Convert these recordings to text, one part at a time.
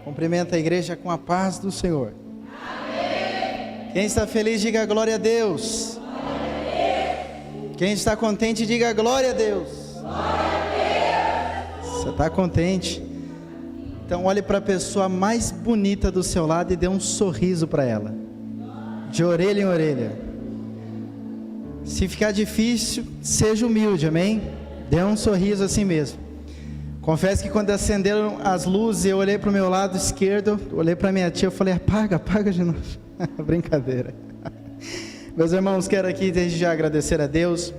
Cumprimenta a igreja com a paz do Senhor. Amém. Quem está feliz, diga glória a Deus. Glória a Deus. Quem está contente, diga glória a Deus. Glória a Deus. Você está contente? Então olhe para a pessoa mais bonita do seu lado e dê um sorriso para ela, de orelha em orelha. Se ficar difícil, seja humilde, amém? Dê um sorriso assim mesmo. Confesso que quando acenderam as luzes, eu olhei para o meu lado esquerdo, olhei para minha tia, eu falei, apaga de novo. Brincadeira. Meus irmãos, quero aqui desde já agradecer a Deus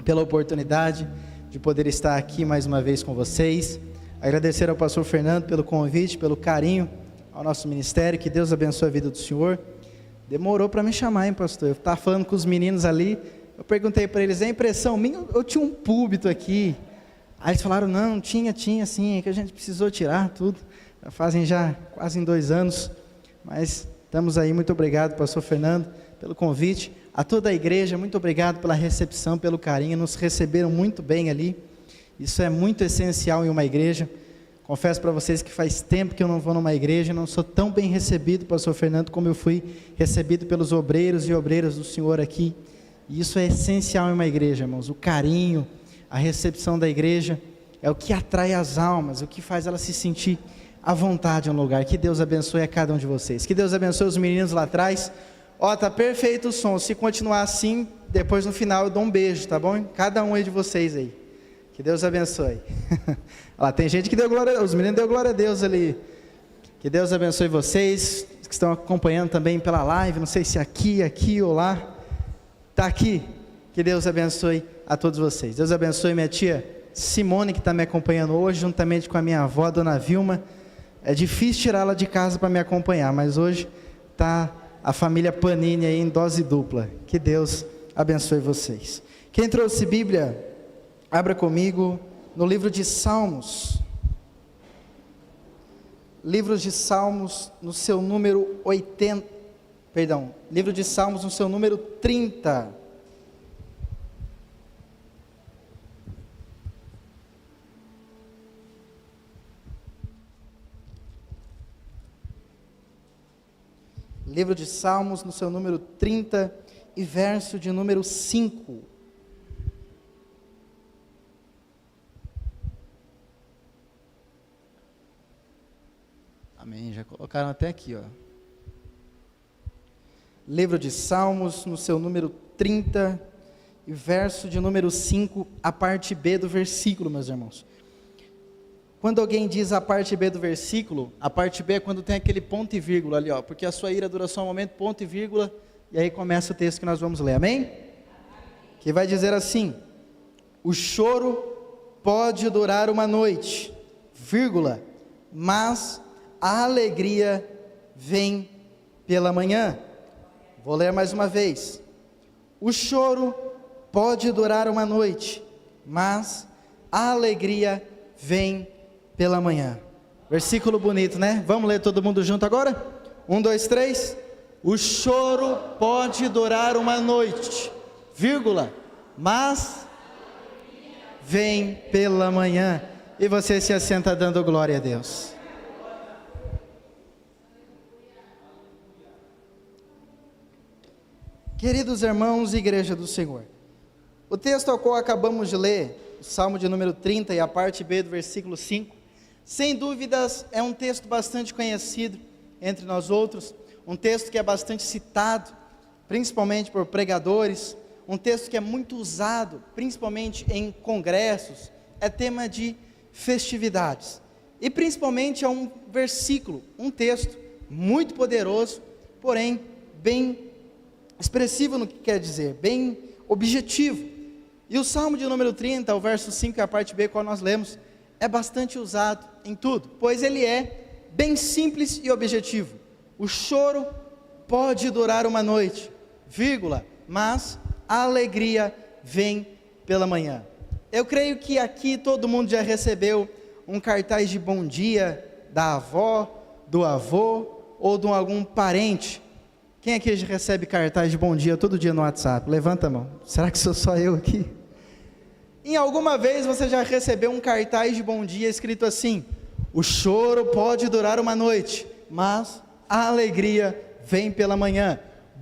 pela oportunidade de poder estar aqui mais uma vez com vocês. Agradecer ao pastor Fernando pelo convite, pelo carinho ao nosso ministério. Que Deus abençoe a vida do senhor. Demorou para me chamar, hein, pastor? Eu estava falando com os meninos ali, eu perguntei para eles, é impressão minha? Eu tinha um púlpito aqui. Aí eles falaram, não, tinha sim, é que a gente precisou tirar tudo. Já fazem quase 2 anos, mas estamos aí. Muito obrigado, pastor Fernando, pelo convite. A toda a igreja, muito obrigado pela recepção, pelo carinho, nos receberam muito bem ali. Isso é muito essencial em uma igreja. Confesso para vocês que faz tempo que eu não vou numa igreja, não sou tão bem recebido, pastor Fernando, como eu fui recebido pelos obreiros e obreiras do Senhor aqui. E isso é essencial em uma igreja, irmãos. O carinho, a recepção da igreja é o que atrai as almas, o que faz elas se sentir à vontade em um lugar. Que Deus abençoe a cada um de vocês. Que Deus abençoe os meninos lá atrás. Tá perfeito o som. Se continuar assim, depois no final eu dou um beijo, tá bom? Cada um aí de vocês aí. Que Deus abençoe. Lá tem gente que deu glória, os meninos deu glória a Deus ali. Que Deus abençoe vocês que estão acompanhando também pela live, não sei se aqui ou lá. Tá aqui. Que Deus abençoe a todos vocês. Deus abençoe minha tia Simone, que está me acompanhando hoje, juntamente com a minha avó, dona Vilma. É difícil tirá-la de casa para me acompanhar, mas hoje está a família Panini aí em dose dupla. Que Deus abençoe vocês. Quem trouxe Bíblia, abra comigo no livro de Salmos. Livro de Salmos no seu número 80, livro de Salmos no seu número 30. Livro de Salmos no seu número 30 e verso de número 5. Amém, já colocaram até aqui, ó. Livro de Salmos, no seu número 30, e verso de número 5, a parte B do versículo, meus irmãos. Quando alguém diz a parte B do versículo, a parte B é quando tem aquele ponto e vírgula ali, ó, porque a sua ira dura só um momento, ponto e vírgula, e aí começa o texto que nós vamos ler, amém? Que vai dizer assim: o choro pode durar uma noite, vírgula, mas a alegria vem pela manhã. Vou ler mais uma vez. O choro pode durar uma noite, mas a alegria vem pela manhã. Versículo bonito, né? Vamos ler todo mundo junto agora? 1, 2, 3. O choro pode durar uma noite, vírgula, mas vem pela manhã. E você se assenta dando glória a Deus. Queridos irmãos e igreja do Senhor, o texto ao qual acabamos de ler, o Salmo de número 30 e a parte B do versículo 5, sem dúvidas é um texto bastante conhecido entre nós outros, um texto que é bastante citado, principalmente por pregadores, um texto que é muito usado, principalmente em congressos, é tema de festividades, e principalmente é um versículo, um texto muito poderoso, porém bem expressivo no que quer dizer, bem objetivo. E o Salmo de número 30, o verso 5 e a parte B, qual nós lemos, é bastante usado em tudo, pois ele é bem simples e objetivo. O choro pode durar uma noite, vírgula, mas a alegria vem pela manhã. Eu creio que aqui todo mundo já recebeu um cartaz de bom dia da avó, do avô ou de algum parente. Quem aqui recebe cartaz de bom dia todo dia no WhatsApp? Levanta a mão. Será que sou só eu aqui? Em alguma vez você já recebeu um cartaz de bom dia escrito assim: O choro pode durar uma noite, mas a alegria vem pela manhã.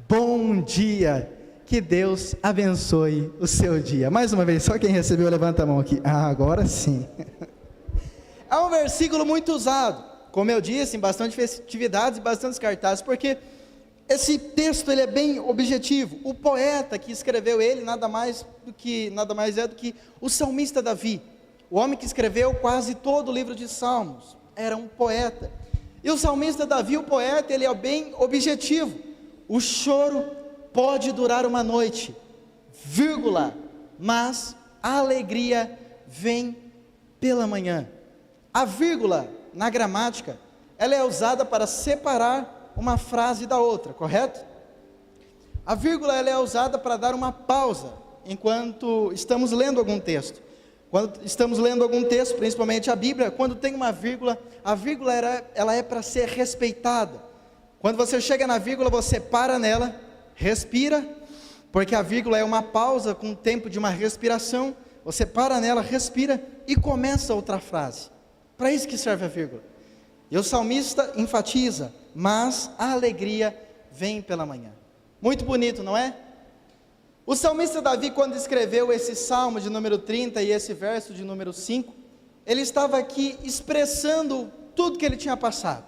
Bom dia, que Deus abençoe o seu dia. Mais uma vez, só quem recebeu levanta a mão aqui. Agora sim. É um versículo muito usado, como eu disse, em bastante festividades e bastantes cartazes, porque esse texto ele é bem objetivo. O poeta que escreveu ele nada mais é do que o salmista Davi, o homem que escreveu quase todo o livro de Salmos. Era um poeta. E o salmista Davi, o poeta, ele é bem objetivo. O choro pode durar uma noite, vírgula, mas a alegria vem pela manhã. A vírgula na gramática, ela é usada para separar uma frase da outra, correto? A vírgula ela é usada para dar uma pausa enquanto estamos lendo algum texto. Quando estamos lendo algum texto, principalmente a Bíblia, quando tem uma vírgula, a vírgula ela é para ser respeitada. Quando você chega na vírgula, você para nela, respira, porque a vírgula é uma pausa com o tempo de uma respiração. Você para nela, respira e começa outra frase. Para isso que serve a vírgula. E o salmista enfatiza, mas a alegria vem pela manhã. Muito bonito, não é? O salmista Davi, quando escreveu esse salmo de número 30 e esse verso de número 5, ele estava aqui expressando tudo que ele tinha passado.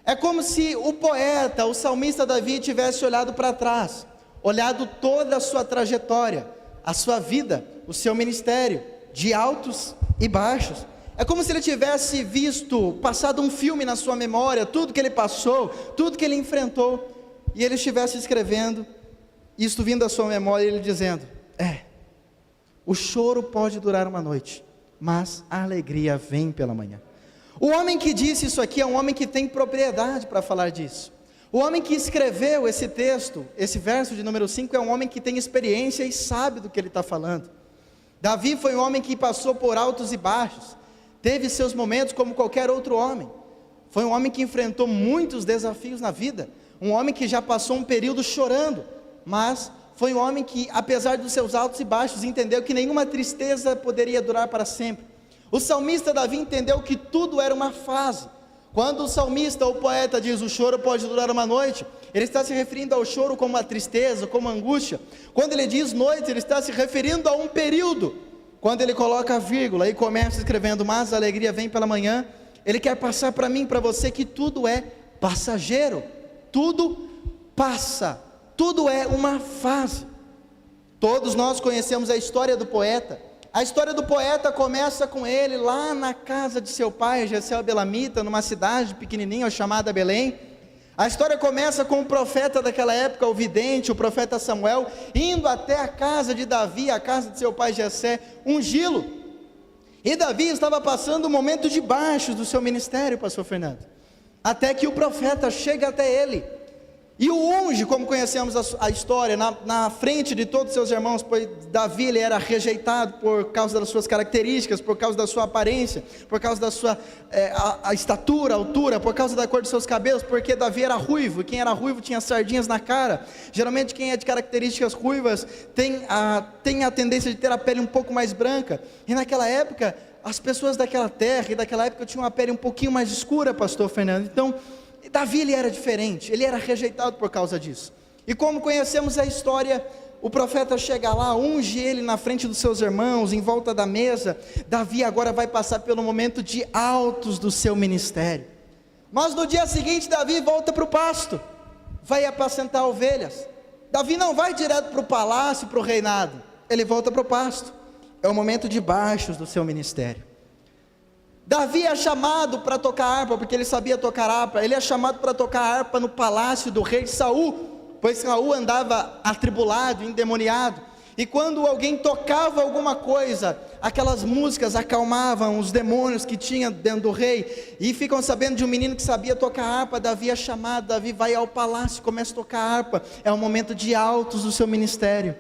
É como se o poeta, o salmista Davi tivesse olhado para trás, olhado toda a sua trajetória, a sua vida, o seu ministério, de altos e baixos. É como se ele tivesse visto, passado um filme na sua memória, tudo que ele passou, tudo que ele enfrentou, e ele estivesse escrevendo, isto vindo à sua memória, ele dizendo, o choro pode durar uma noite, mas a alegria vem pela manhã. O homem que disse isso aqui é um homem que tem propriedade para falar disso. O homem que escreveu esse texto, esse verso de número 5, é um homem que tem experiência e sabe do que ele está falando. Davi foi um homem que passou por altos e baixos, teve seus momentos como qualquer outro homem. Foi um homem que enfrentou muitos desafios na vida, um homem que já passou um período chorando, mas foi um homem que, apesar dos seus altos e baixos, entendeu que nenhuma tristeza poderia durar para sempre. O salmista Davi entendeu que tudo era uma fase. Quando o salmista, o poeta diz, o choro pode durar uma noite, ele está se referindo ao choro como a tristeza, como a angústia. Quando ele diz noite, ele está se referindo a um período. Quando ele coloca a vírgula e começa escrevendo, mas a alegria vem pela manhã, ele quer passar para mim, para você, que tudo é passageiro, tudo passa, tudo é uma fase. Todos nós conhecemos a história do poeta. A história do poeta começa com ele lá na casa de seu pai, Jessé Belamita, numa cidade pequenininha chamada Belém. A história começa com o profeta daquela época, o vidente, o profeta Samuel, indo até a casa de Davi, a casa de seu pai Jessé, ungí-lo. E Davi estava passando um momento de baixo do seu ministério, pastor Fernando, até que o profeta chega até ele, e o unge, como conhecemos a história, na frente de todos os seus irmãos, pois Davi ele era rejeitado por causa das suas características, por causa da sua aparência, por causa da sua a estatura, a altura, por causa da cor dos seus cabelos, porque Davi era ruivo, e quem era ruivo tinha sardinhas na cara. Geralmente quem é de características ruivas tem a tendência de ter a pele um pouco mais branca, e naquela época, as pessoas daquela terra e daquela época tinham uma pele um pouquinho mais escura, pastor Fernando. Então, Davi ele era diferente, ele era rejeitado por causa disso. E como conhecemos a história, o profeta chega lá, unge ele na frente dos seus irmãos, em volta da mesa. Davi agora vai passar pelo momento de altos do seu ministério. Mas no dia seguinte, Davi volta para o pasto, vai apacentar ovelhas. Davi não vai direto para o palácio, para o reinado, ele volta para o pasto. É o momento de baixos do seu ministério. Davi é chamado para tocar harpa, porque ele sabia tocar harpa. Ele é chamado para tocar harpa no palácio do rei Saul, pois Saul andava atribulado, endemoniado, e quando alguém tocava alguma coisa, aquelas músicas acalmavam os demônios que tinha dentro do rei, e ficam sabendo de um menino que sabia tocar harpa. Davi é chamado, Davi vai ao palácio, começa a tocar harpa. É um momento de altos do seu ministério.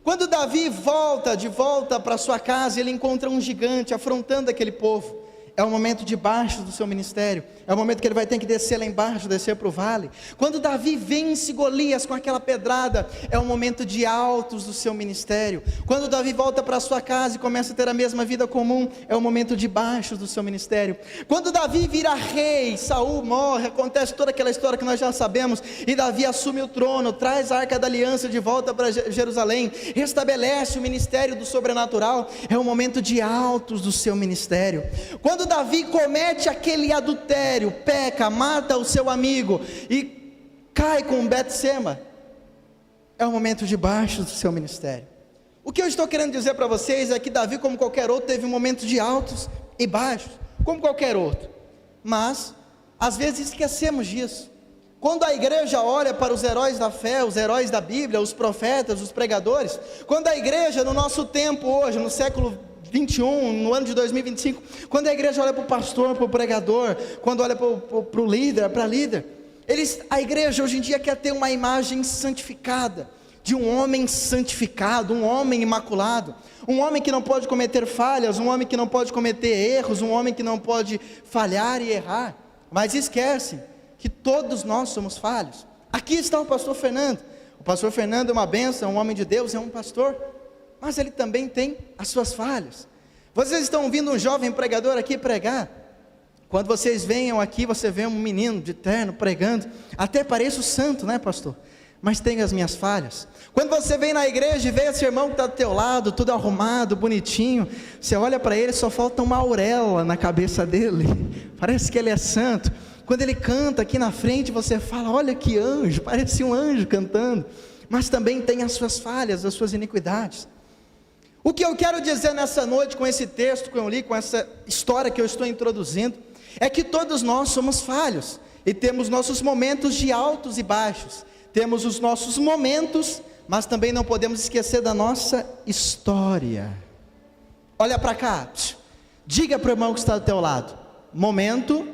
Quando Davi volta para sua casa, ele encontra um gigante afrontando aquele povo. é o momento de baixo do seu ministério, é o momento que ele vai ter que descer lá embaixo, descer para o vale. Quando Davi vence Golias com aquela pedrada, é o momento de altos do seu ministério. Quando Davi volta para sua casa e começa a ter a mesma vida comum, é o momento de baixo do seu ministério. Quando Davi vira rei, Saul morre, acontece toda aquela história que nós já sabemos, e Davi assume o trono, traz a Arca da Aliança de volta para Jerusalém, restabelece o ministério do sobrenatural, é o momento de altos do seu ministério. Quando Davi comete aquele adultério, peca, mata o seu amigo e cai com Betseba, é o momento de baixo do seu ministério. O que eu estou querendo dizer para vocês é que Davi, como qualquer outro, teve um momento de altos e baixos, como qualquer outro, mas às vezes esquecemos disso. Quando a igreja olha para os heróis da fé, os heróis da Bíblia, os profetas, os pregadores, quando a igreja no nosso tempo hoje, no século 21, no ano de 2025, quando a igreja olha para o pastor, para o pregador, quando olha para o líder, para a líder, a igreja hoje em dia quer ter uma imagem santificada, de um homem santificado, um homem imaculado, um homem que não pode cometer falhas, um homem que não pode cometer erros, um homem que não pode falhar e errar, mas esquece que todos nós somos falhos. Aqui está o pastor Fernando é uma bênção, um homem de Deus, é um pastor, mas ele também tem as suas falhas. Vocês estão ouvindo um jovem pregador aqui pregar, quando vocês venham aqui, você vê um menino de terno pregando, até pareço santo, né pastor? Mas tenho as minhas falhas. Quando você vem na igreja e vê esse irmão que está do teu lado, tudo arrumado, bonitinho, você olha para ele, só falta uma auréola na cabeça dele, parece que ele é santo. Quando ele canta aqui na frente, você fala, olha que anjo, parece um anjo cantando, mas também tem as suas falhas, as suas iniquidades. O que eu quero dizer nessa noite, com esse texto que eu li, com essa história que eu estou introduzindo, é que todos nós somos falhos, e temos nossos momentos de altos e baixos, temos os nossos momentos, mas também não podemos esquecer da nossa história. Olha para cá, diga para o irmão que está do teu lado, momento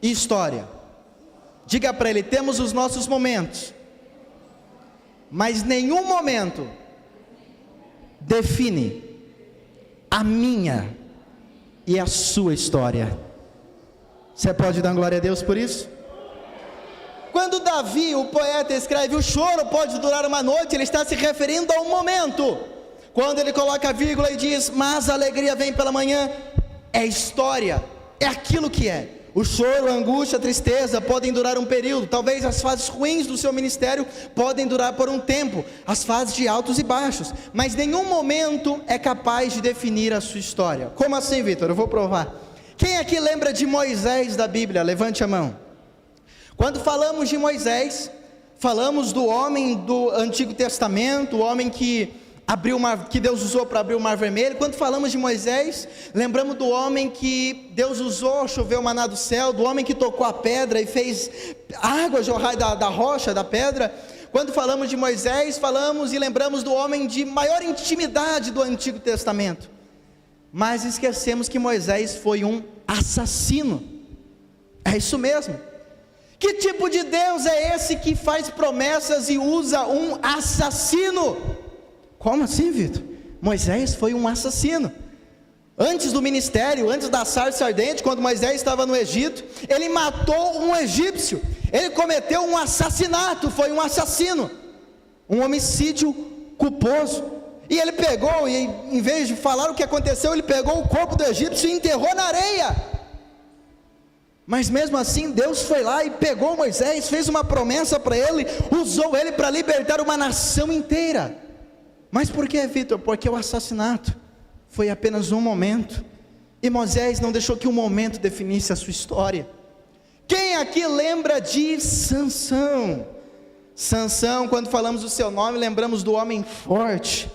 e história. Diga para ele, temos os nossos momentos, mas nenhum momento define a minha e a sua história. Você pode dar glória a Deus por isso? Quando Davi, o poeta, escreve, o choro pode durar uma noite, ele está se referindo a um momento. Quando ele coloca a vírgula e diz, mas a alegria vem pela manhã, é história, é aquilo que é. O choro, a angústia, a tristeza podem durar um período, talvez as fases ruins do seu ministério podem durar por um tempo, as fases de altos e baixos, mas nenhum momento é capaz de definir a sua história. Como assim, Vitor? Eu vou provar. Quem aqui lembra de Moisés da Bíblia? Levante a mão. Quando falamos de Moisés, falamos do homem do Antigo Testamento, o homem que Deus usou para abrir o Mar Vermelho. Quando falamos de Moisés, lembramos do homem que Deus usou, choveu maná do céu, do homem que tocou a pedra e fez água jorrar da rocha, da pedra. Quando falamos de Moisés, falamos e lembramos do homem de maior intimidade do Antigo Testamento, mas esquecemos que Moisés foi um assassino. É isso mesmo. Que tipo de Deus é esse que faz promessas e usa um assassino? Como assim, Vitor? Moisés foi um assassino. Antes do ministério, antes da sarça ardente, quando Moisés estava no Egito, ele matou um egípcio, ele cometeu um assassinato, foi um assassino, um homicídio culposo, e ele pegou, e em vez de falar o que aconteceu, ele pegou o corpo do egípcio e enterrou na areia. Mas mesmo assim, Deus foi lá e pegou Moisés, fez uma promessa para ele, usou ele para libertar uma nação inteira. Mas por que, Vitor? Porque o assassinato foi apenas um momento, e Moisés não deixou que um momento definisse a sua história. Quem aqui lembra de Sansão? Sansão, quando falamos do seu nome, lembramos do homem forte.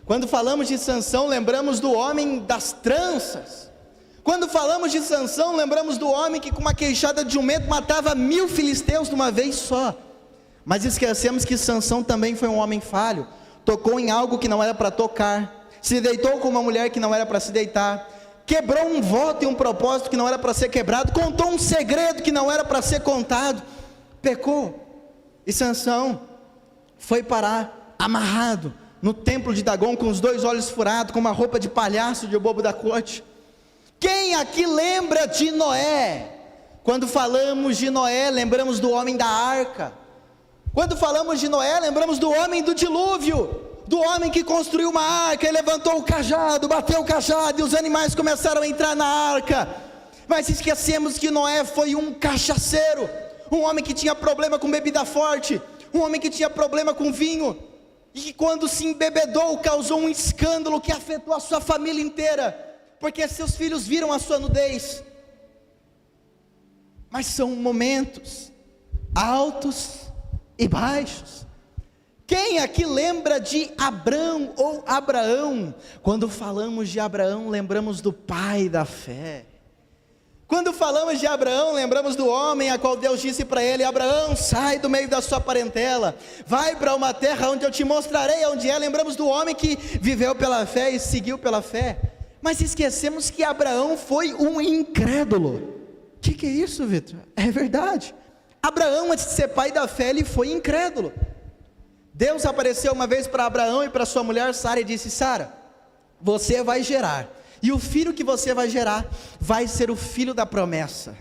Quando falamos de Sansão, lembramos do homem das tranças. Quando falamos de Sansão, lembramos do homem que com uma queixada de jumento matava 1000 filisteus de uma vez só. Mas esquecemos que Sansão também foi um homem falho, tocou em algo que não era para tocar, se deitou com uma mulher que não era para se deitar, quebrou um voto e um propósito que não era para ser quebrado, contou um segredo que não era para ser contado, pecou. E Sansão foi parar amarrado no templo de Dagom, com os 2 olhos furados, com uma roupa de palhaço, de bobo da corte. Quem aqui lembra de Noé? Quando falamos de Noé, lembramos do homem da arca. Quando falamos de Noé, lembramos do homem do dilúvio, do homem que construiu uma arca, e levantou o cajado, bateu o cajado, e os animais começaram a entrar na arca. Mas esquecemos que Noé foi um cachaceiro, um homem que tinha problema com bebida forte, um homem que tinha problema com vinho, e que quando se embebedou, causou um escândalo que afetou a sua família inteira, porque seus filhos viram a sua nudez. Mas são momentos altos e baixos. Quem aqui lembra de Abrão ou Abraão? Quando falamos de Abraão, lembramos do pai da fé. Quando falamos de Abraão, lembramos do homem a qual Deus disse para ele: Abraão, sai do meio da sua parentela, vai para uma terra onde eu te mostrarei onde é. Lembramos do homem que viveu pela fé e seguiu pela fé. Mas esquecemos que Abraão foi um incrédulo. O que é isso, Vitor? É verdade. Abraão, antes de ser pai da fé, ele foi incrédulo. Deus apareceu uma vez para Abraão e para sua mulher Sara e disse: Sara, você vai gerar, e o filho que você vai gerar vai ser o filho da promessa.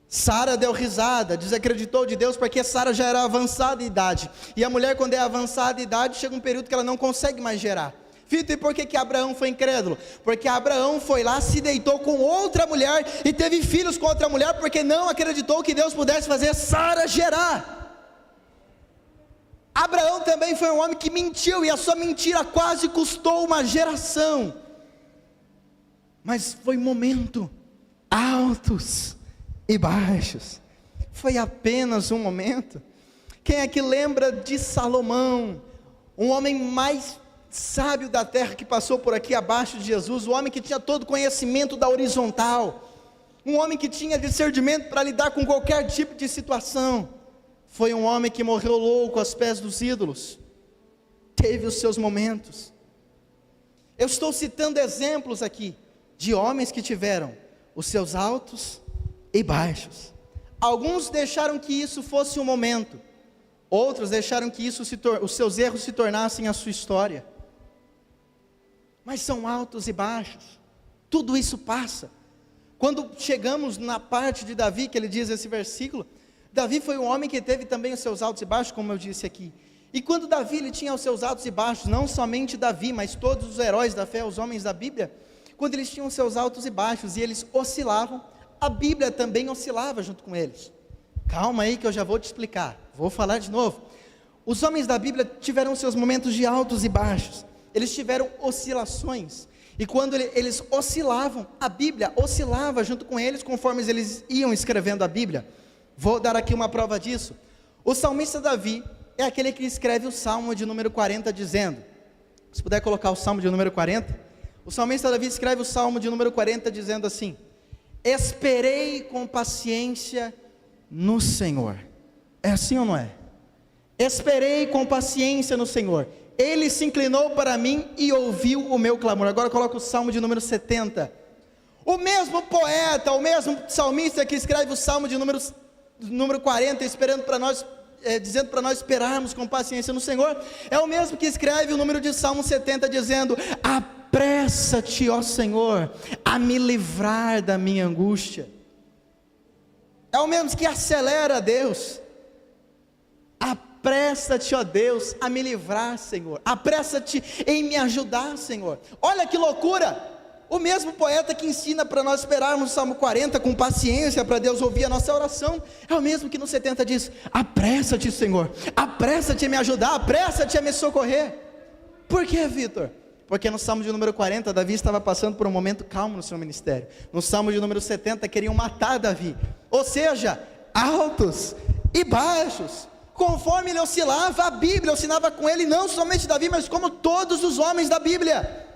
Sara deu risada, desacreditou de Deus, porque Sara já era avançada em idade, e a mulher, quando é avançada em idade, chega um período que ela não consegue mais gerar. Vitor, e por que Abraão foi incrédulo? Porque Abraão foi lá, se deitou com outra mulher e teve filhos com outra mulher, porque não acreditou que Deus pudesse fazer Sara gerar. Abraão também foi um homem que mentiu, e a sua mentira quase custou uma geração. Mas foi momento altos e baixos, foi apenas um momento. Quem é que lembra de Salomão, um homem mais sábio da terra que passou por aqui abaixo de Jesus, o homem que tinha todo o conhecimento da horizontal, um homem que tinha discernimento para lidar com qualquer tipo de situação? Foi um homem que morreu louco aos pés dos ídolos, teve os seus momentos. Eu estou citando exemplos aqui, de homens que tiveram os seus altos e baixos. Alguns deixaram que isso fosse um momento, outros deixaram que os seus erros se tornassem a sua história. Mas são altos e baixos, tudo isso passa. Quando chegamos na parte de Davi, que ele diz esse versículo, Davi foi um homem que teve também os seus altos e baixos, como eu disse aqui. E quando Davi ele tinha os seus altos e baixos, não somente Davi, mas todos os heróis da fé, os homens da Bíblia, quando eles tinham os seus altos e baixos, e eles oscilavam, a Bíblia também oscilava junto com eles. Calma aí que eu já vou te explicar, vou falar de novo. Os homens da Bíblia tiveram seus momentos de altos e baixos, eles tiveram oscilações, e quando eles oscilavam, a Bíblia oscilava junto com eles, conforme eles iam escrevendo a Bíblia. Vou dar aqui uma prova disso. O salmista Davi é aquele que escreve o Salmo de número 40, dizendo, se puder colocar o Salmo de número 40, o salmista Davi escreve o Salmo de número 40, dizendo assim: esperei com paciência no Senhor. É assim ou não é? Esperei com paciência no Senhor, Ele se inclinou para mim e ouviu o meu clamor. Agora coloca o Salmo de número 70, o mesmo poeta, o mesmo salmista que escreve o Salmo de número 40, esperando para nós, dizendo para nós esperarmos com paciência no Senhor, é o mesmo que escreve o número de Salmo 70, dizendo: apressa-te, ó Senhor, a me livrar da minha angústia. É o mesmo que acelera, Deus. Apressa-te, ó Deus, a me livrar, Senhor. Apressa-te em me ajudar, Senhor. Olha que loucura! O mesmo poeta que ensina para nós esperarmos o Salmo 40 com paciência para Deus ouvir a nossa oração, é o mesmo que no 70 diz: apressa-te, Senhor, apressa-te a me ajudar, apressa-te a me socorrer. Por que, Vitor? Porque no Salmo de número 40, Davi estava passando por um momento calmo no seu ministério. No Salmo de número 70, queriam matar Davi. Ou seja, altos e baixos. Conforme ele oscilava, a Bíblia oscilava com ele, não somente Davi, mas como todos os homens da Bíblia.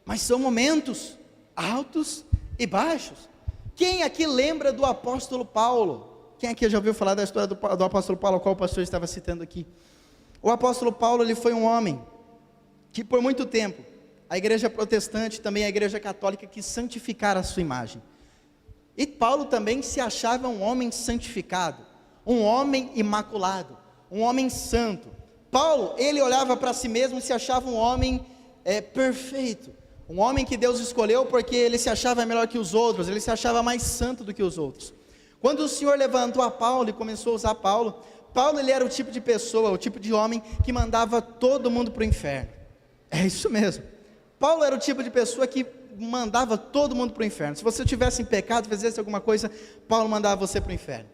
Mas são momentos altos e baixos. Quem aqui lembra do apóstolo Paulo? Quem aqui já ouviu falar da história do apóstolo Paulo, qual o pastor estava citando aqui? O apóstolo Paulo, ele foi um homem que por muito tempo, a igreja protestante, também a igreja católica, quis santificar a sua imagem. E Paulo também se achava um homem santificado, um homem imaculado, um homem santo. Paulo, ele olhava para si mesmo e se achava um homem perfeito, Um homem que Deus escolheu porque ele se achava melhor que os outros, ele se achava mais santo do que os outros. Quando o Senhor levantou a Paulo e começou a usar Paulo, ele era o tipo de pessoa, o tipo de homem que mandava todo mundo para o inferno. É isso mesmo. Paulo era o tipo de pessoa que mandava todo mundo para o inferno. Se você tivesse em pecado, fizesse alguma coisa, Paulo mandava você para o inferno.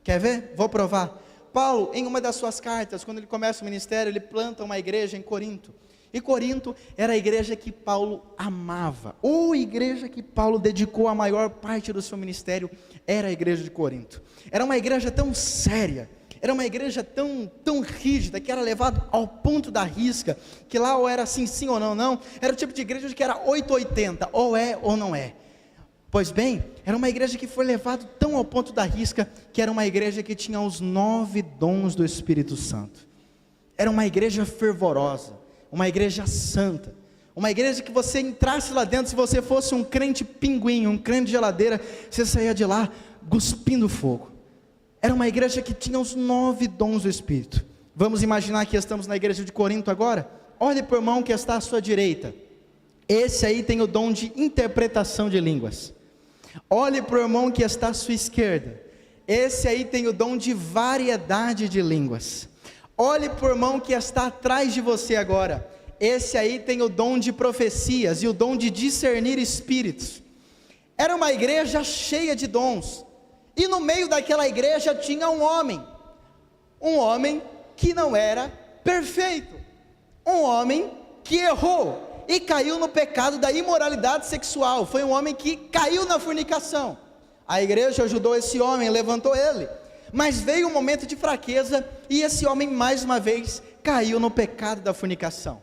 Quer ver? Vou provar. Paulo, em uma das suas cartas, quando ele começa o ministério, ele planta uma igreja em Corinto. E Corinto era a igreja que Paulo amava, ou a igreja que Paulo dedicou a maior parte do seu ministério, era a igreja de Corinto. Era uma igreja tão séria, era uma igreja tão rígida, que era levado ao ponto da risca, que lá ou era assim, sim ou não, não, era o tipo de igreja que era 880, ou é ou não é. Pois bem, era uma igreja que foi levado tão ao ponto da risca, que era uma igreja que tinha os 9 dons do Espírito Santo. Era uma igreja fervorosa, uma igreja santa, uma igreja que você entrasse lá dentro, se você fosse um crente pinguim, um crente geladeira, você saía de lá cuspindo fogo. Era uma igreja que tinha os 9 dons do Espírito. Vamos imaginar que estamos na igreja de Corinto agora? Olhe para o irmão que está à sua direita, esse aí tem o dom de interpretação de línguas. Olhe para o irmão que está à sua esquerda, esse aí tem o dom de variedade de línguas. Olhe para o irmão que está atrás de você agora, esse aí tem o dom de profecias e o dom de discernir espíritos. Era uma igreja cheia de dons, e no meio daquela igreja tinha um homem que não era perfeito, um homem que errou e caiu no pecado da imoralidade sexual, foi um homem que caiu na fornicação. A igreja ajudou esse homem, levantou ele, mas veio um momento de fraqueza, e esse homem mais uma vez caiu no pecado da fornicação.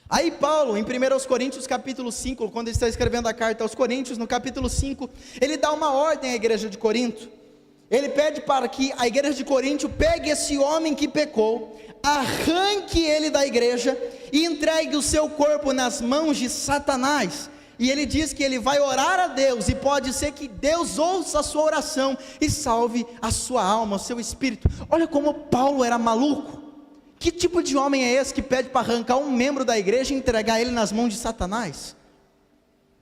Aí Paulo, em 1 Coríntios capítulo 5, quando ele está escrevendo a carta aos Coríntios, no capítulo 5, ele dá uma ordem à igreja de Corinto. Ele pede para que a igreja de Corinto pegue esse homem que pecou, arranque ele da igreja e entregue o seu corpo nas mãos de Satanás. E ele diz que ele vai orar a Deus, e pode ser que Deus ouça a sua oração e salve a sua alma, o seu espírito. Olha como Paulo era maluco. Que tipo de homem é esse que pede para arrancar um membro da igreja e entregar ele nas mãos de Satanás?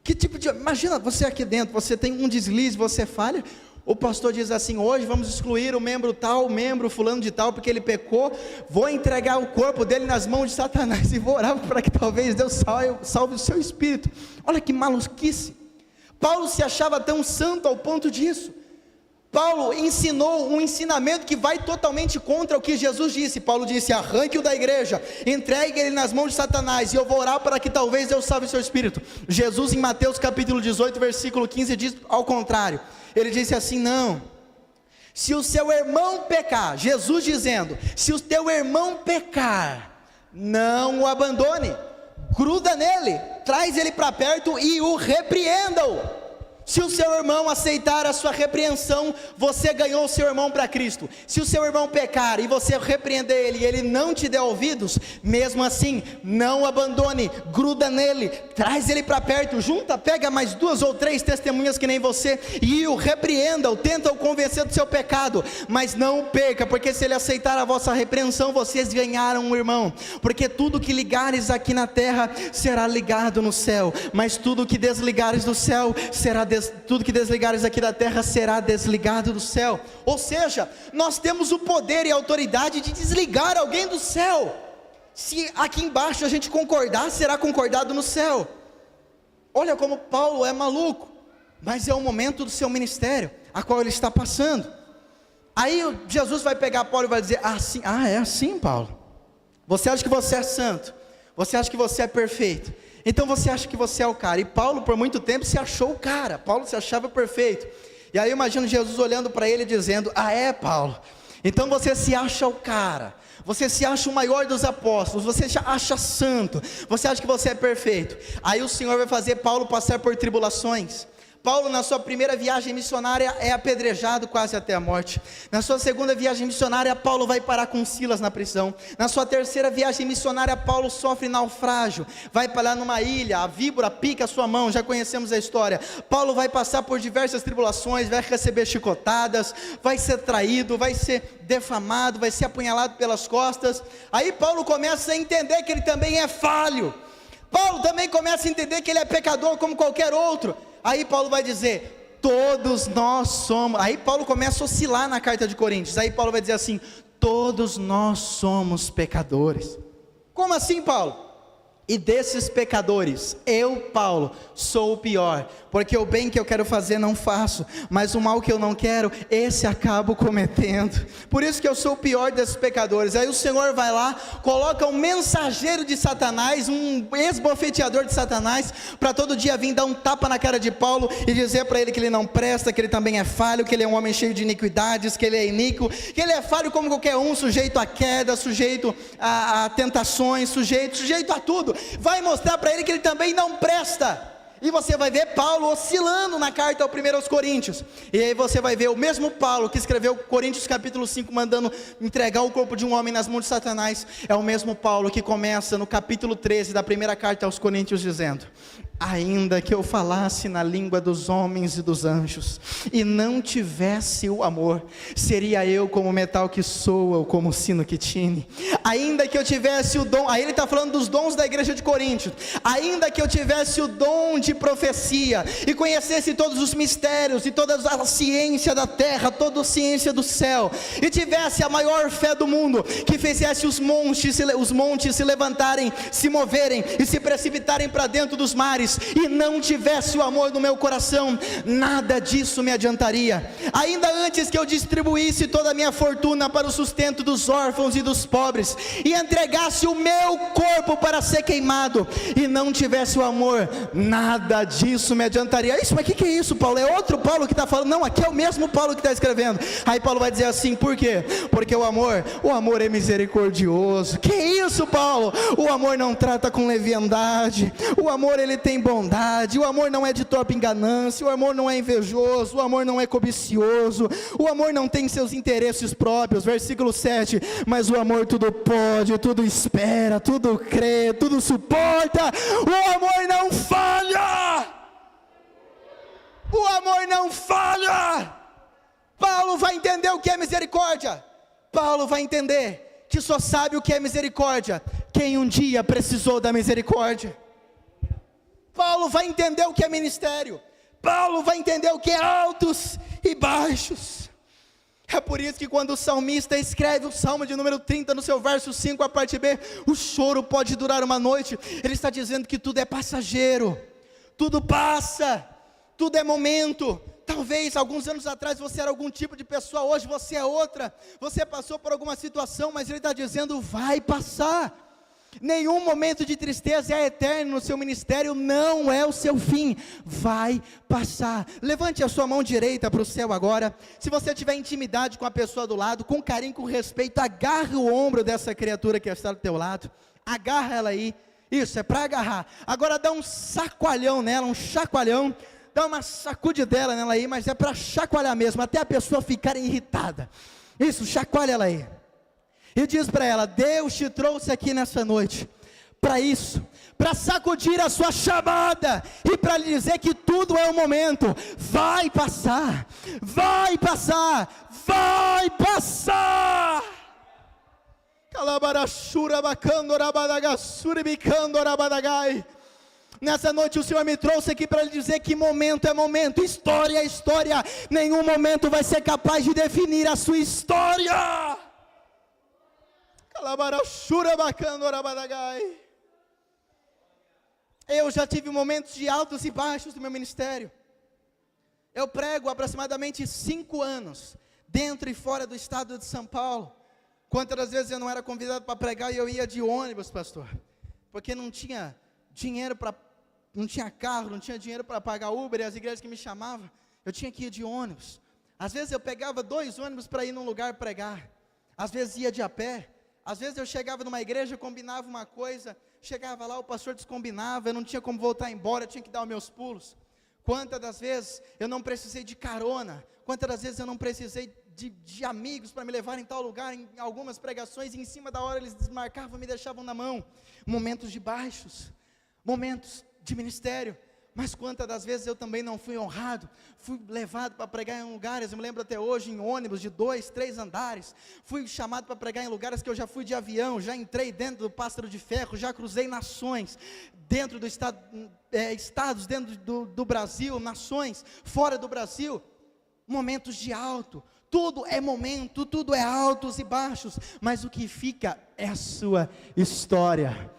Que tipo de... Imagina você aqui dentro, você tem um deslize, você falha, o pastor diz assim: hoje vamos excluir o membro tal, o membro fulano de tal, porque ele pecou, vou entregar o corpo dele nas mãos de Satanás, e vou orar para que talvez Deus salve o seu espírito. Olha que maluquice. Paulo se achava tão santo ao ponto disso. Paulo ensinou um ensinamento que vai totalmente contra o que Jesus disse. Paulo disse: arranque-o da igreja, entregue ele nas mãos de Satanás, e eu vou orar para que talvez Deus salve o seu espírito. Jesus, em Mateus capítulo 18, versículo 15, diz ao contrário. Ele disse assim: não, se o seu irmão pecar, Jesus dizendo, se o teu irmão pecar, não o abandone, gruda nele, traz ele para perto e o repreenda-o. Se o seu irmão aceitar a sua repreensão, você ganhou o seu irmão para Cristo. Se o seu irmão pecar e você repreender ele, e ele não te der ouvidos, mesmo assim, não o abandone, gruda nele, traz ele para perto, junta, pega mais 2 ou 3 testemunhas que nem você, e o repreenda-o, tenta o convencer do seu pecado, mas não o perca, porque se ele aceitar a vossa repreensão, vocês ganharam um irmão, porque tudo que ligares aqui na terra, será ligado no céu, mas tudo que desligares do céu, tudo que desligares aqui da terra será desligado do céu. Ou seja, nós temos o poder e a autoridade de desligar alguém do céu. Se aqui embaixo a gente concordar, será concordado no céu. Olha como Paulo é maluco, mas é o momento do seu ministério, a qual ele está passando. Aí Jesus vai pegar Paulo e vai dizer: é assim, Paulo, você acha que você é santo, você acha que você é perfeito, então você acha que você é o cara. E Paulo por muito tempo se achou o cara, Paulo se achava perfeito. E aí eu imagino Jesus olhando para ele e dizendo: Paulo, então você se acha o cara, você se acha o maior dos apóstolos, você se acha santo, você acha que você é perfeito. Aí o Senhor vai fazer Paulo passar por tribulações. Paulo, na sua primeira viagem missionária, é apedrejado quase até a morte. Na sua segunda viagem missionária, Paulo vai parar com Silas na prisão. Na sua terceira viagem missionária, Paulo sofre naufrágio, vai parar numa ilha, a víbora pica a sua mão, já conhecemos a história. Paulo vai passar por diversas tribulações, vai receber chicotadas, vai ser traído, vai ser defamado, vai ser apunhalado pelas costas. Aí Paulo começa a entender que ele também é falho. Paulo também começa a entender que ele é pecador como qualquer outro. Aí Paulo vai dizer, todos nós somos. Aí Paulo começa a oscilar na carta de Coríntios. Aí Paulo vai dizer assim, todos nós somos pecadores. Como assim, Paulo? E desses pecadores, eu, Paulo, sou o pior, porque o bem que eu quero fazer não faço, mas o mal que eu não quero, esse acabo cometendo. Por isso que eu sou o pior desses pecadores. Aí o Senhor vai lá, coloca um mensageiro de Satanás, um ex-bofeteador de Satanás, para todo dia vir dar um tapa na cara de Paulo e dizer para ele que ele não presta, que ele também é falho, que ele é um homem cheio de iniquidades, que ele é iníquo, que ele é falho como qualquer um, sujeito a queda, sujeito a tentações, sujeito a tudo. Vai mostrar para ele que ele também não presta. E você vai ver Paulo oscilando na carta ao 1 aos Coríntios. E aí você vai ver o mesmo Paulo que escreveu Coríntios capítulo 5, mandando entregar o corpo de um homem nas mãos de Satanás. É o mesmo Paulo que começa no capítulo 13 da primeira carta aos Coríntios dizendo, ainda que eu falasse na língua dos homens e dos anjos, e não tivesse o amor, seria eu como metal que soa, ou como sino que tine. Ainda que eu tivesse o dom, aí ele está falando dos dons da igreja de Coríntios, ainda que eu tivesse o dom de profecia, e conhecesse todos os mistérios, e toda a ciência da terra, toda a ciência do céu, e tivesse a maior fé do mundo, que fizesse os montes se levantarem, se moverem, e se precipitarem para dentro dos mares, e não tivesse o amor no meu coração, nada disso me adiantaria. Ainda antes que eu distribuísse toda a minha fortuna para o sustento dos órfãos e dos pobres, e entregasse o meu corpo para ser queimado, e não tivesse o amor, nada disso me adiantaria. Isso, mas o que é isso, Paulo? É outro Paulo que está falando? Não, aqui é o mesmo Paulo que está escrevendo. Aí Paulo vai dizer assim, por quê? Porque o amor é misericordioso. Que isso, Paulo? O amor não trata com leviandade, o amor ele tem bondade, o amor não é de torpe ganância, o amor não é invejoso, o amor não é cobicioso, o amor não tem seus interesses próprios. Versículo 7, mas o amor tudo pode, tudo espera, tudo crê, tudo suporta, o amor não falha, o amor não falha. Paulo vai entender o que é misericórdia. Paulo vai entender que só sabe o que é misericórdia quem um dia precisou da misericórdia. Paulo vai entender o que é ministério. Paulo vai entender o que é altos e baixos. É por isso que quando o salmista escreve o Salmo de número 30, no seu verso 5, a parte B, o choro pode durar uma noite, ele está dizendo que tudo é passageiro, tudo passa, tudo é momento. Talvez alguns anos atrás você era algum tipo de pessoa, hoje você é outra, você passou por alguma situação, mas ele está dizendo, vai passar. Nenhum momento de tristeza é eterno no seu ministério, não é o seu fim, vai passar. Levante a sua mão direita para o céu agora. Se você tiver intimidade com a pessoa do lado, com carinho, com respeito, agarre o ombro dessa criatura que está do teu lado, agarra ela aí, isso, é para agarrar. Agora dá um sacoalhão nela, um chacoalhão, dá uma sacudidela nela aí, mas é para chacoalhar mesmo, até a pessoa ficar irritada. Isso, chacoalha ela aí. E diz para ela, Deus te trouxe aqui nessa noite, para isso, para sacudir a sua chamada, e para lhe dizer que tudo é o momento, vai passar, vai passar, vai passar. Nessa noite o Senhor me trouxe aqui para lhe dizer que momento é momento, história é história, nenhum momento vai ser capaz de definir a sua história. Eu já tive momentos de altos e baixos no meu ministério. Eu prego aproximadamente 5 anos, dentro e fora do estado de São Paulo. Quantas vezes eu não era convidado para pregar e eu ia de ônibus, pastor, porque não tinha dinheiro não tinha carro, não tinha dinheiro para pagar Uber, e as igrejas que me chamavam, eu tinha que ir de ônibus. Às vezes eu pegava 2 ônibus para ir num lugar pregar, às vezes ia de a pé. Às vezes eu chegava numa igreja, combinava uma coisa, chegava lá, o pastor descombinava, eu não tinha como voltar embora, eu tinha que dar os meus pulos. Quantas das vezes eu não precisei de carona, quantas das vezes eu não precisei de amigos para me levarem em tal lugar, em algumas pregações, e em cima da hora eles desmarcavam, me deixavam na mão. Momentos de baixos, momentos de ministério, Mas quantas das vezes eu também não fui honrado, fui levado para pregar em lugares, eu me lembro até hoje, em ônibus de 2, 3 andares, fui chamado para pregar em lugares que eu já fui de avião, já entrei dentro do Pássaro de Ferro, já cruzei nações, dentro do estados dentro do Brasil, nações fora do Brasil, momentos de alto, tudo é momento, tudo é altos e baixos, mas o que fica é a sua história.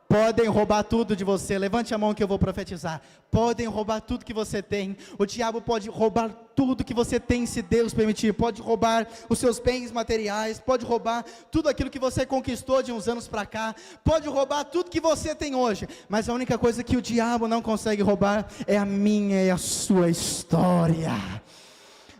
Podem roubar tudo de você, levante a mão que eu vou profetizar. Podem roubar tudo que você tem, o diabo pode roubar tudo que você tem, se Deus permitir. Pode roubar os seus bens materiais, pode roubar tudo aquilo que você conquistou de uns anos para cá, pode roubar tudo que você tem hoje, mas a única coisa que o diabo não consegue roubar é a minha e a sua história.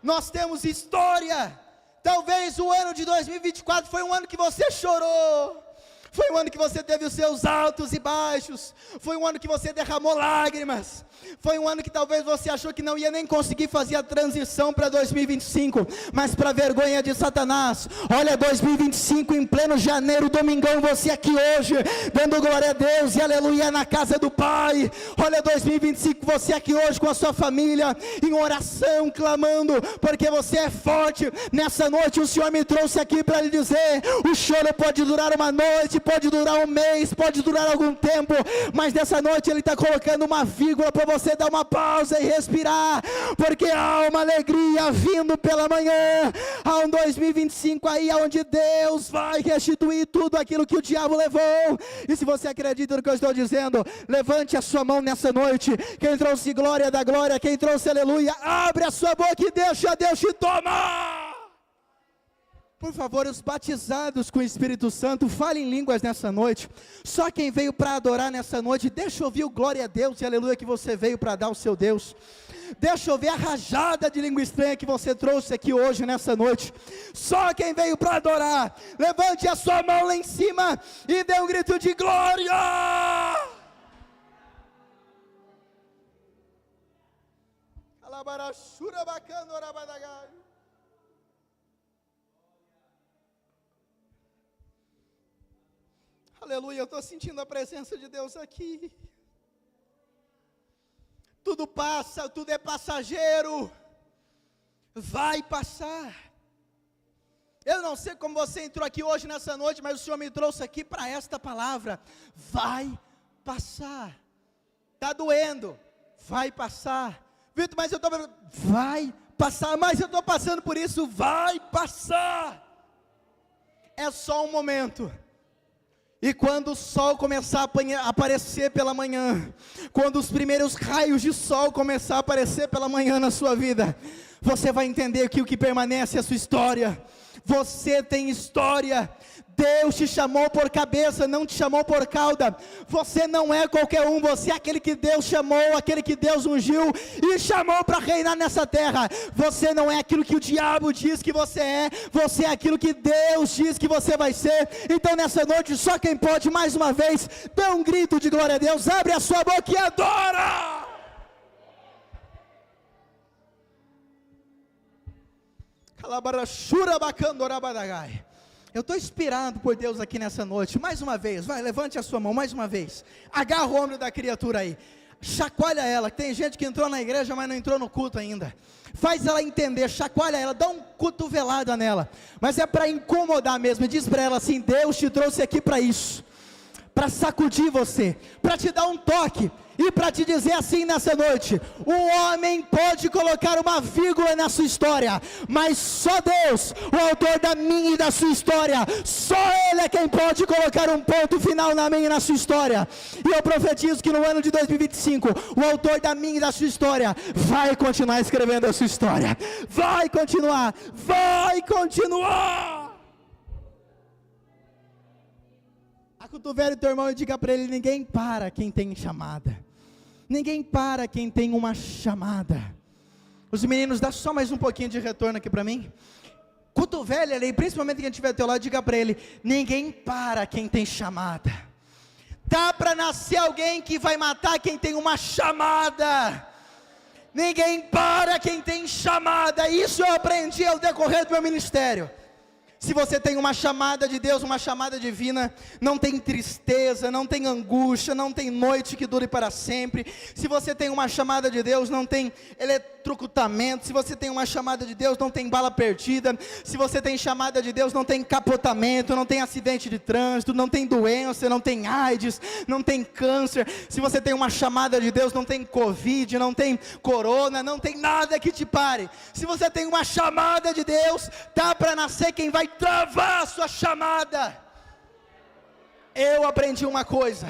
Nós temos história. Talvez o ano de 2024 foi um ano que você chorou, foi um ano que você teve os seus altos e baixos, foi um ano que você derramou lágrimas, foi um ano que talvez você achou que não ia nem conseguir fazer a transição para 2025, mas para vergonha de Satanás, olha 2025 em pleno janeiro, domingão, você aqui hoje, dando glória a Deus e aleluia na casa do Pai. Olha 2025, você aqui hoje com a sua família, em oração, clamando, porque você é forte. Nessa noite o Senhor me trouxe aqui para lhe dizer, o choro pode durar uma noite, pode durar um mês, pode durar algum tempo, mas nessa noite Ele está colocando uma vírgula para você dar uma pausa e respirar, porque há uma alegria vindo pela manhã, há um 2025 aí, onde Deus vai restituir tudo aquilo que o diabo levou. E se você acredita no que eu estou dizendo, levante a sua mão nessa noite. Quem trouxe glória da glória, quem trouxe aleluia, abre a sua boca e deixa Deus te tomar. Por favor, os batizados com o Espírito Santo, falem em línguas nessa noite. Só quem veio para adorar nessa noite, deixa eu ouvir o glória a Deus e aleluia que você veio para dar ao seu Deus. Deixa eu ver a rajada de língua estranha que você trouxe aqui hoje nessa noite. Só quem veio para adorar, levante a sua mão lá em cima e dê um grito de glória. Alabarachura bacana orabadagai. Aleluia, eu estou sentindo a presença de Deus aqui. Tudo passa, tudo é passageiro, vai passar. Eu não sei como você entrou aqui hoje nessa noite, mas o Senhor me trouxe aqui para esta palavra, vai passar. Está doendo, vai passar. Vitor, mas eu estou, vai passar, mas eu estou passando por isso, vai passar. É só um momento. E quando o sol começar a aparecer pela manhã, quando os primeiros raios de sol começar a aparecer pela manhã na sua vida, você vai entender que o que permanece é a sua história. Você tem história. Deus te chamou por cabeça, não te chamou por cauda. Você não é qualquer um, você é aquele que Deus chamou, aquele que Deus ungiu e chamou para reinar nessa terra. Você não é aquilo que o diabo diz que você é aquilo que Deus diz que você vai ser. Então nessa noite, só quem pode, mais uma vez, dê um grito de glória a Deus, abre a sua boca e adora. Calabarachura bacandorabadagai. Eu estou inspirado por Deus aqui nessa noite, mais uma vez, vai, levante a sua mão, mais uma vez, agarra o ombro da criatura aí, chacoalha ela, tem gente que entrou na igreja, mas não entrou no culto ainda, faz ela entender, chacoalha ela, dá um cotovelada nela, mas é para incomodar mesmo, e diz para ela assim, Deus te trouxe aqui para isso, para sacudir você, para te dar um toque, e para te dizer assim nessa noite, o homem pode colocar uma vírgula na sua história, mas só Deus, o autor da minha e da sua história, só Ele é quem pode colocar um ponto final na minha e na sua história. E eu profetizo que no ano de 2025, o autor da minha e da sua história, vai continuar escrevendo a sua história, vai continuar, Acotovele teu irmão e diga para ele, ninguém para quem tem chamada. Ninguém para quem tem uma chamada. Os meninos, dá só mais um pouquinho de retorno aqui para mim. Cotovele ali, principalmente quem estiver ao teu lado, diga para ele, ninguém para quem tem chamada. Dá para nascer alguém que vai matar quem tem uma chamada. Ninguém para quem tem chamada. Isso eu aprendi ao decorrer do meu ministério. Se você tem uma chamada de Deus, uma chamada divina, não tem tristeza, não tem angústia, não tem noite que dure para sempre. Se você tem uma chamada de Deus, não tem eletrocutamento. Se você tem uma chamada de Deus, não tem bala perdida. Se você tem chamada de Deus, não tem capotamento, não tem acidente de trânsito, não tem doença, não tem AIDS, não tem câncer. Se você tem uma chamada de Deus, não tem Covid, não tem corona, não tem nada que te pare. Se você tem uma chamada de Deus, tá para nascer quem vai travar a sua chamada. Eu aprendi uma coisa: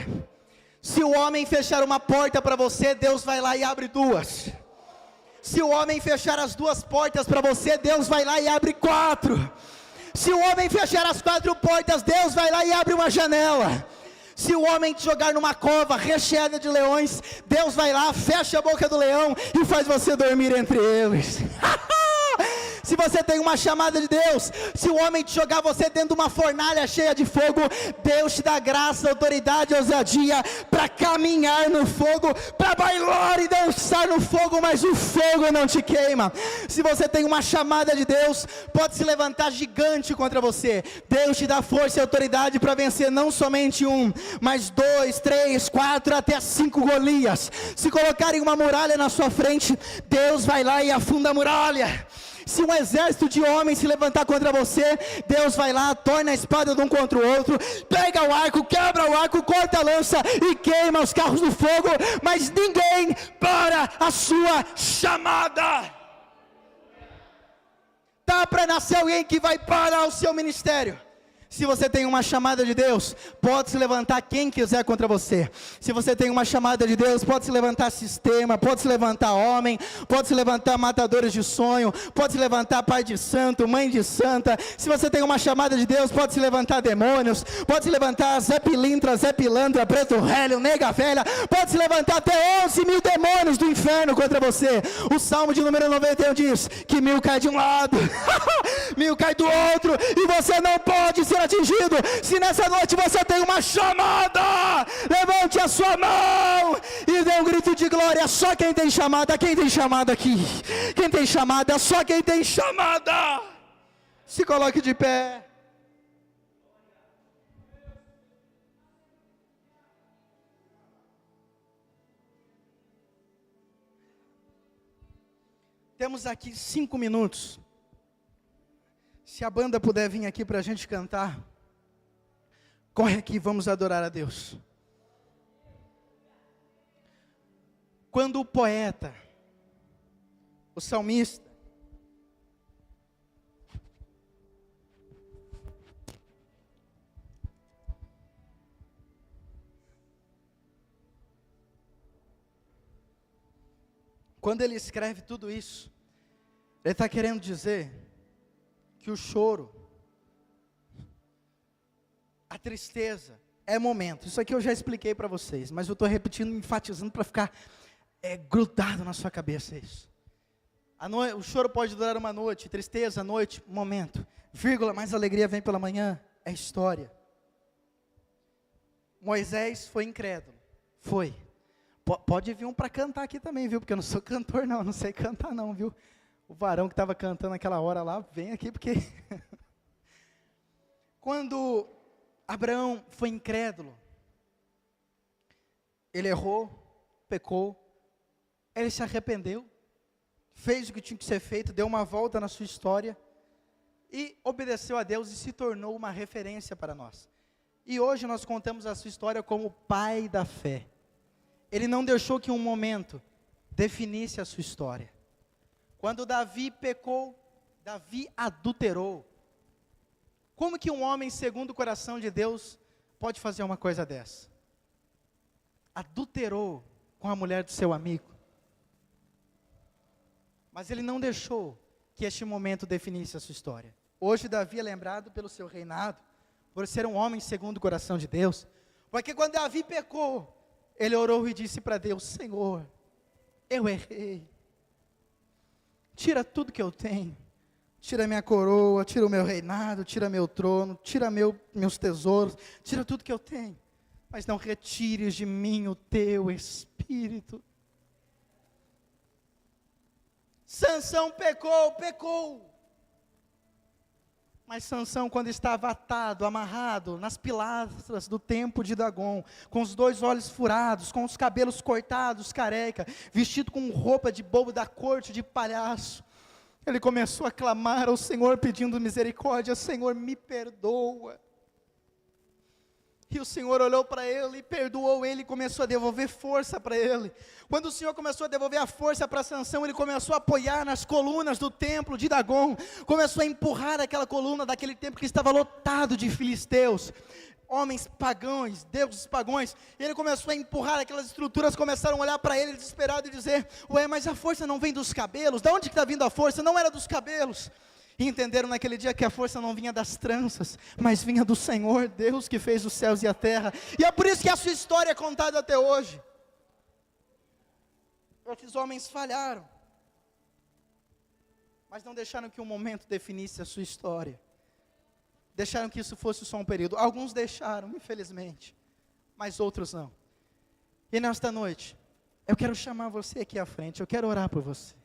se o homem fechar uma porta para você, Deus vai lá e abre duas. Se o homem fechar as duas portas para você, Deus vai lá e abre quatro. Se o homem fechar as quatro portas, Deus vai lá e abre uma janela. Se o homem te jogar numa cova recheada de leões, Deus vai lá, fecha a boca do leão e faz você dormir entre eles. Se você tem uma chamada de Deus, se o homem te jogar você dentro de uma fornalha cheia de fogo, Deus te dá graça, autoridade, ousadia para caminhar no fogo, para bailar e dançar no fogo, mas o fogo não te queima. Se você tem uma chamada de Deus, pode se levantar gigante contra você. Deus te dá força e autoridade para vencer não somente um, mas 2, 3, 4, até 5 Golias. Se colocarem uma muralha na sua frente, Deus vai lá e afunda a muralha. Se um exército de homens se levantar contra você, Deus vai lá, torna a espada de um contra o outro, pega o arco, quebra o arco, corta a lança e queima os carros do fogo, mas ninguém para a sua chamada. Tá para nascer alguém que vai parar o seu ministério. Se você tem uma chamada de Deus, pode se levantar quem quiser contra você. Se você tem uma chamada de Deus, pode se levantar sistema, pode se levantar homem, pode se levantar matadores de sonho, pode se levantar pai de santo, mãe de santa. Se você tem uma chamada de Deus, pode se levantar demônios, pode se levantar Zé Pilintra, Zé Pilantra, Preto Velho, Nega Velha, pode se levantar até 11 mil demônios do inferno contra você. O Salmo de número 91 diz que 1000 cai de um lado, 1000 cai do outro, e você não pode ser atingido. Se nessa noite você tem uma chamada, levante a sua mão e dê um grito de glória. Só quem tem chamada, quem tem chamada aqui, quem tem chamada, só quem tem chamada, se coloque de pé. Temos aqui 5 minutos. Se a banda puder vir aqui para a gente cantar, corre aqui, vamos adorar a Deus. Quando o poeta, o salmista, quando ele escreve tudo isso, ele está querendo dizer que o choro, a tristeza, é momento. Isso aqui eu já expliquei para vocês, mas eu estou repetindo, enfatizando para ficar grudado na sua cabeça isso. O choro pode durar uma noite, tristeza, noite, momento, vírgula, mas alegria vem pela manhã, é história. Moisés foi incrédulo, foi. Pode vir um para cantar aqui também, viu? Porque eu não sou cantor não sei cantar não, viu? O varão que estava cantando naquela hora lá, vem aqui porque... Quando Abraão foi incrédulo, ele errou, pecou, ele se arrependeu, fez o que tinha que ser feito, deu uma volta na sua história, e obedeceu a Deus e se tornou uma referência para nós. E hoje nós contamos a sua história como pai da fé. Ele não deixou que um momento definisse a sua história. Quando Davi pecou, Davi adulterou. Como que um homem segundo o coração de Deus pode fazer uma coisa dessa? Adulterou com a mulher do seu amigo. Mas ele não deixou que este momento definisse a sua história. Hoje Davi é lembrado pelo seu reinado, por ser um homem segundo o coração de Deus. Porque quando Davi pecou, ele orou e disse para Deus: Senhor, eu errei. Tira tudo que eu tenho, tira minha coroa, tira o meu reinado, tira meu trono, tira meus tesouros, tira tudo que eu tenho, mas não retires de mim o teu Espírito. Sansão pecou, Mas Sansão, quando estava atado, amarrado nas pilastras do templo de Dagon, com os 2 olhos furados, com os cabelos cortados, careca, vestido com roupa de bobo da corte, de palhaço, ele começou a clamar ao Senhor pedindo misericórdia: Senhor, me perdoa. E o Senhor olhou para ele, perdoou ele e começou a devolver força para ele. Quando o Senhor começou a devolver a força para Sansão, ele começou a apoiar nas colunas do templo de Dagon, começou a empurrar aquela coluna daquele templo que estava lotado de filisteus, homens pagãos, deuses pagãos, e ele começou a empurrar aquelas estruturas, começaram a olhar para ele desesperado e dizer: ué, mas a força não vem dos cabelos, de onde que está vindo a força? Não era dos cabelos. E entenderam naquele dia que a força não vinha das tranças, mas vinha do Senhor, Deus que fez os céus e a terra. E é por isso que a sua história é contada até hoje. Esses homens falharam, mas não deixaram que um momento definisse a sua história. Deixaram que isso fosse só um período. Alguns deixaram, infelizmente, mas outros não. E nesta noite, eu quero chamar você aqui à frente, eu quero orar por você.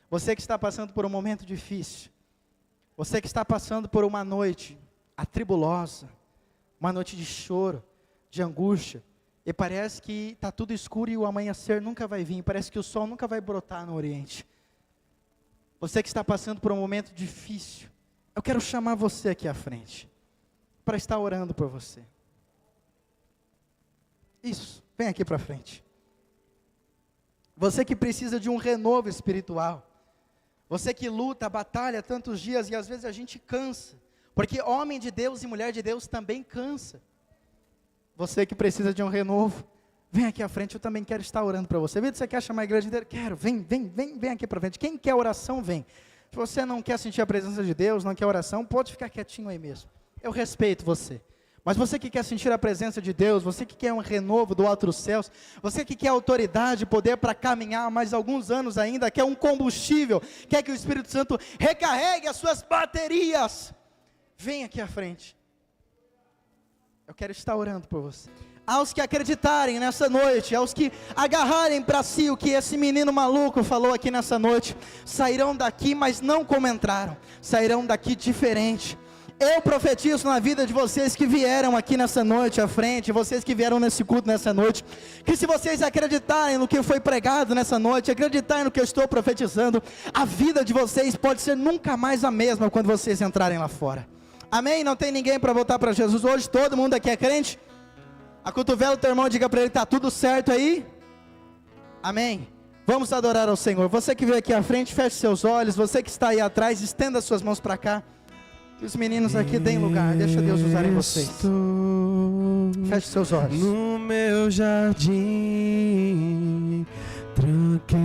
Você que está passando por um momento difícil, você que está passando por uma noite atribulosa, uma noite de choro, de angústia, e parece que está tudo escuro e o amanhecer nunca vai vir, parece que o sol nunca vai brotar no Oriente. Você que está passando por um momento difícil, eu quero chamar você aqui à frente, para estar orando por você. Isso, vem aqui para frente. Você que precisa de um renovo espiritual, você que luta, batalha tantos dias e às vezes a gente cansa, porque homem de Deus e mulher de Deus também cansa. Você que precisa de um renovo, vem aqui à frente, eu também quero estar orando para você. Você quer chamar a igreja inteira? Quero, vem aqui para frente. Quem quer oração, vem. Se você não quer sentir a presença de Deus, não quer oração, pode ficar quietinho aí mesmo. Eu respeito você. Mas você que quer sentir a presença de Deus, você que quer um renovo do alto dos céus, você que quer autoridade, poder para caminhar mais alguns anos ainda, quer um combustível, quer que o Espírito Santo recarregue as suas baterias, vem aqui à frente. Eu quero estar orando por você. Aos que acreditarem nessa noite, aos que agarrarem para si o que esse menino maluco falou aqui nessa noite, sairão daqui, mas não como entraram, sairão daqui diferente. Eu profetizo na vida de vocês que vieram aqui nessa noite à frente, vocês que vieram nesse culto nessa noite, que se vocês acreditarem no que foi pregado nessa noite, acreditarem no que eu estou profetizando, a vida de vocês pode ser nunca mais a mesma quando vocês entrarem lá fora. Amém? Não tem ninguém para voltar para Jesus hoje? Todo mundo aqui é crente? Acotovela o teu irmão e diga para ele: está tudo certo aí? Amém? Vamos adorar ao Senhor. Você que veio aqui à frente, feche seus olhos. Você que está aí atrás, estenda suas mãos para cá. E os meninos aqui deem lugar, deixa Deus usar em vocês. Feche seus olhos. No meu jardim, tranquei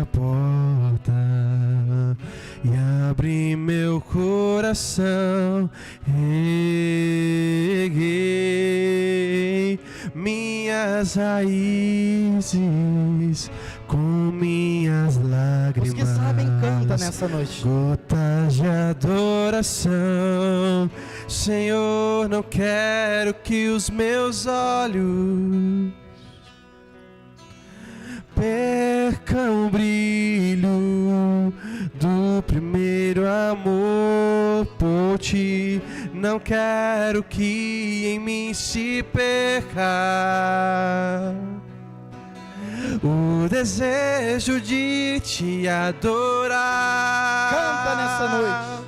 a porta e abri meu coração, reguei minhas raízes com minhas lágrimas. Os que sabem, canta nessa noite. Gotas de adoração, Senhor, não quero que os meus olhos percam o brilho do primeiro amor por ti. Não quero que em mim se perca o desejo de te adorar. Canta nessa noite.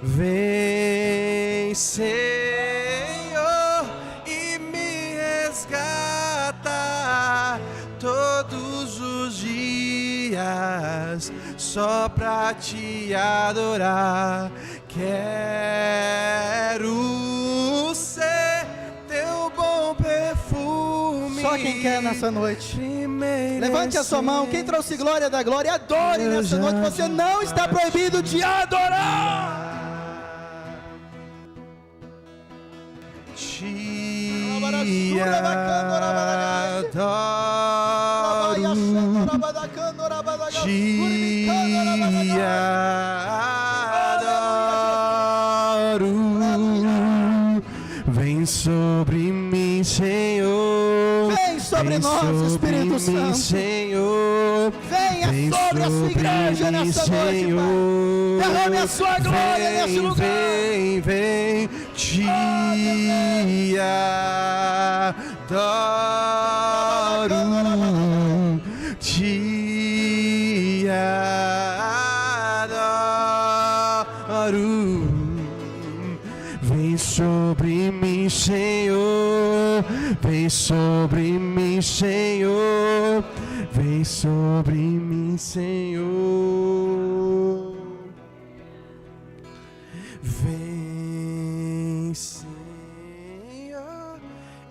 Vem, Senhor, e me resgata todos os dias só pra te adorar. Quero ser teu bom perfume. Só quem quer nessa noite. Levante a sua mão. Quem trouxe glória da glória, adore nessa noite. Você não está proibido de adorar. Te adoro. Vem sobre mim, Senhor. Vem sobre nós, Espírito Santo. Senhor. Venha sobre sobre a sua igreja nessa noite, Pai. Derrame a sua glória nesse lugar. Vem, vem, te adoro, te adoro. Vem sobre mim, Senhor, vem sobre mim, Senhor, vem sobre mim, Senhor. Vem, Senhor,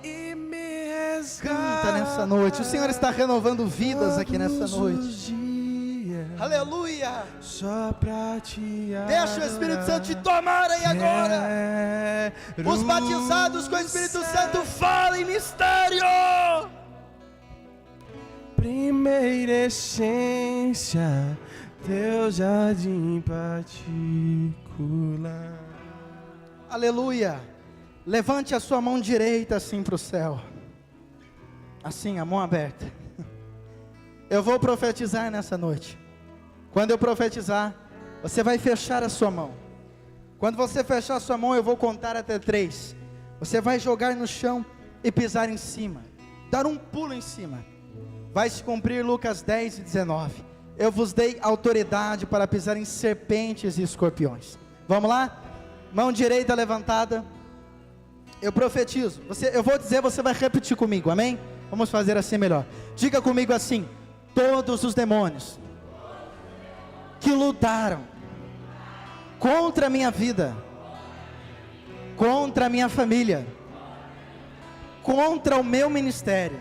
e me resgata. Canta nessa noite. O Senhor está renovando vidas aqui nessa noite. Aleluia. Só pra te adorar. Deixa o Espírito Santo te tomar aí agora. Os batizados com o Espírito Santo falam em mistério. Primeira essência, teu jardim particular. Aleluia. Levante a sua mão direita assim para o céu. Assim, a mão aberta. Eu vou profetizar nessa noite. Quando eu profetizar, você vai fechar a sua mão. Quando você fechar a sua mão, eu vou contar até 3. Você vai jogar no chão e pisar em cima. Dar um pulo em cima. Vai se cumprir Lucas 10 e 19. Eu vos dei autoridade para pisar em serpentes e escorpiões. Vamos lá? Mão direita levantada. Eu profetizo. Eu vou dizer, você vai repetir comigo, amém? Vamos fazer assim melhor. Diga comigo assim: todos os demônios que lutaram contra a minha vida, contra a minha família, contra o meu ministério,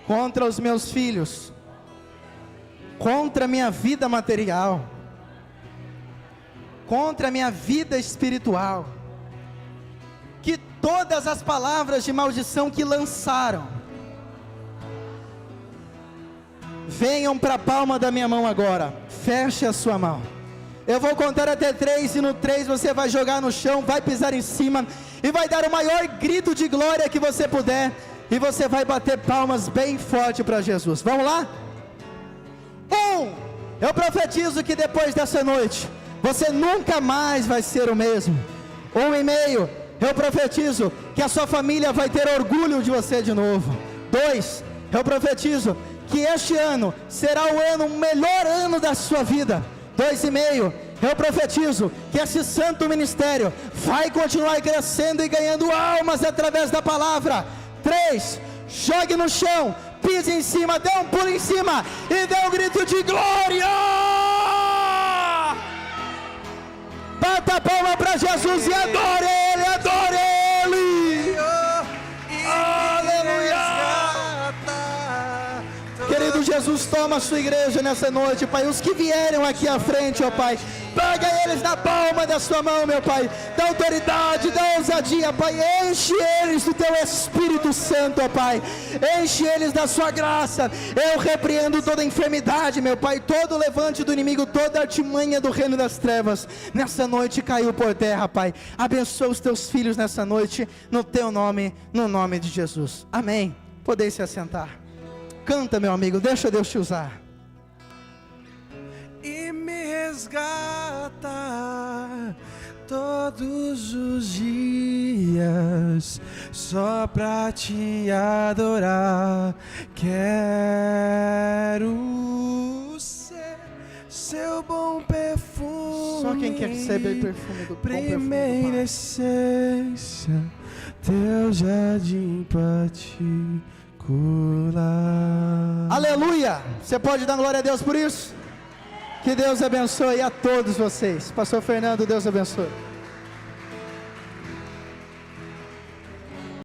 contra os meus filhos, contra a minha vida material, contra a minha vida espiritual, que todas as palavras de maldição que lançaram venham para a palma da minha mão agora. Feche a sua mão. Eu vou contar até 3 e no 3 você vai jogar no chão, vai pisar em cima e vai dar o maior grito de glória que você puder, e você vai bater palmas bem forte para Jesus. Vamos lá? 1. Eu profetizo que depois dessa noite você nunca mais vai ser o mesmo. 1,5. Eu profetizo que a sua família vai ter orgulho de você de novo. 2. Eu profetizo que este ano será o melhor ano da sua vida. 2,5. Eu profetizo que esse santo ministério vai continuar crescendo e ganhando almas através da palavra. 3. Jogue no chão, pise em cima, dê um pulo em cima e dê um grito de glória. Bata a palma para Jesus e adore Ele, adore Ele. Aleluia. Querido Jesus, toma a sua igreja nessa noite, Pai. Os que vieram aqui à frente, ó Pai, pega eles na palma da sua mão, meu Pai. Dá autoridade, dá ousadia, Pai. Enche eles do teu Espírito Santo, ó Pai. Enche eles da sua graça. Eu repreendo toda enfermidade, meu Pai, todo levante do inimigo, toda artimanha do reino das trevas. Nessa noite caiu por terra, Pai. Abençoa os teus filhos nessa noite, no teu nome, no nome de Jesus. Amém. Podeis se assentar. Canta, meu amigo, deixa Deus te usar. E me resgata todos os dias, só pra te adorar. Quero ser seu bom perfume. Só quem quer receber o perfume do primeira essência, teu jardim particular. Aleluia! Você pode dar glória a Deus por isso? Que Deus abençoe a todos vocês. Pastor Fernando, Deus abençoe.